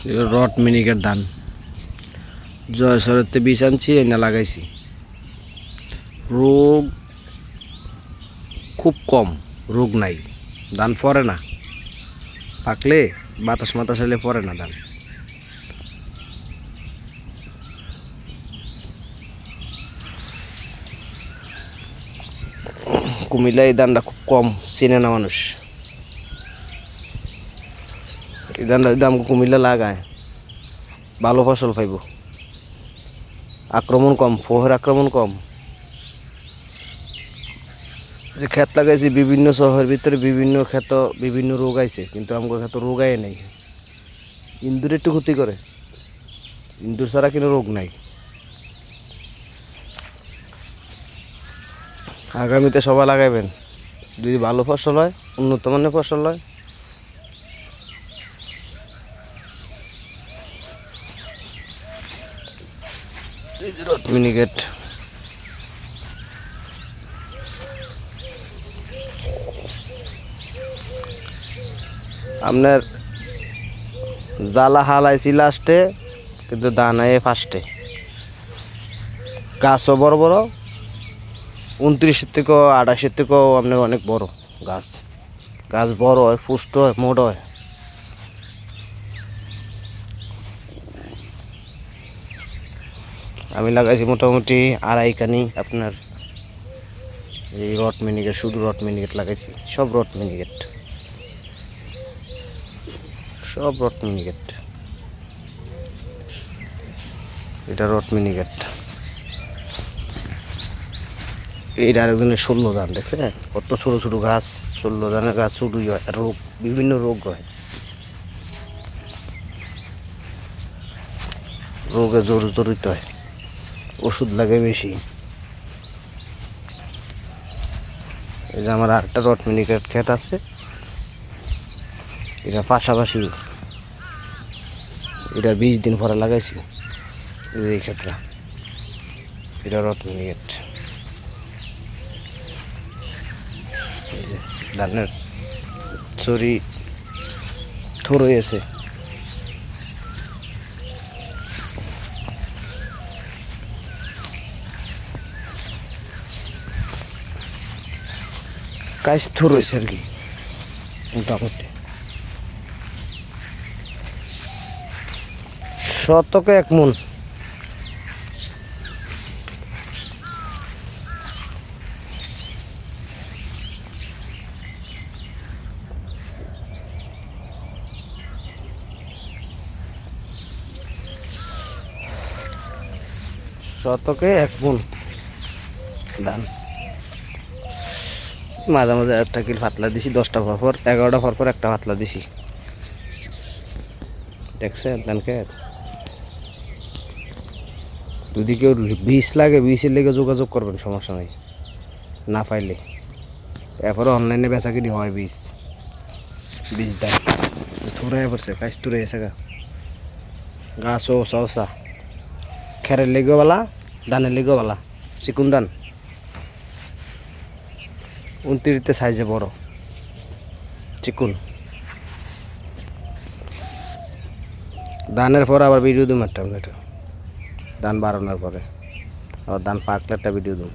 Rod মিনিকের ধান জয়সরেতে বীজ আনছি এনে লাগাইছি। রোগ খুব কম, রোগ নাই, ধান পরে না, পাকলে বাতাস মাতাস এলে পরে না ধান। কুমিল্লা এই ধানটা খুব কম চেনে না মানুষ। এই ধানটা যদি আমাকে কুমিল্লা লাগায় ভালো ফসল পাইব, আক্রমণ কম, ফোহের আক্রমণ কম। যে ক্ষেত লাগাইছি বিভিন্ন শহরের ভিতরে বিভিন্ন ক্ষেত বিভিন্ন রোগ আইছে, কিন্তু আমাকে ক্ষেত রোগ আয় নাই। ইন্দুর একটু ক্ষতি করে, ইন্দুর ছাড়া কিন্তু রোগ নাই। আগামীতে সবাই লাগাইবেন, যদি ভালো ফসল হয়, উন্নত মানের ফসল হয়। মিনিকেট আপনার জ্বালা হালাইছি লাস্টে, কিন্তু দানায় ফার্স্টে। গাছও বড় বড়, 29 থেকে 28 থেকেও আপনার অনেক বড় গাছ। গাছ বড় হয়, পুষ্ট হয়, মোট হয়। আমি লাগাইছি মোটামুটি 2.5 কানি আপনার এই রড মিনিকেট, শুধু রড মিনিকেট লাগাইছি, সব রড মিনিকেট, সব রড মিনিকেট। এটা রড মিনিকেট। এইটা আরেকজনের 16 ধান, দেখছেন কত ছোটো ছোটো গাছ। 16 ধানের গাছ ছোটোই হয়, রোগ বিভিন্ন রোগ হয়, রোগে জড়িত হয়, ওষুধ লাগে বেশি। এই যে আমার আরেকটা রড মিনিকেট ক্ষেত আছে, এটা পাশাপাশি, এটা 20 দিন পরে লাগাইছি। এই ক্ষেত্রে এটা রড মিনিকেট। ধানের চরি থর হয়েছে। কাজ থর হয়েছে আর কি, মোটামুটি শতকে 1 মণ। শতকে 1 মণ ধান। মাঝে মাঝে একটা কিল পাতলা দিছি, 10টা পর 11টা পর একটা পাতলা দিছি। দেখছেন ধান খেত। যদি কেউ বীজ লাগে, বীজের লেগে যোগাযোগ করবেন, সমস্যা নাই। না পাইলে এরপরে অনলাইনে বেচা কিনি হয় বীজ দাম থুরাই পড়ছে, কাজ তুরে গেছে গা। গাছও সহসা, খেরের লেগেও বালা, ধানের লেগেও বালা। চিকুন ধান 29 সাইজে বড় চিকুন। ধানের পরে আবার ভিডিও দিম একটা, ধান বাড়ানোর পরে আবার ধান পাকলে একটা ভিডিও দিম।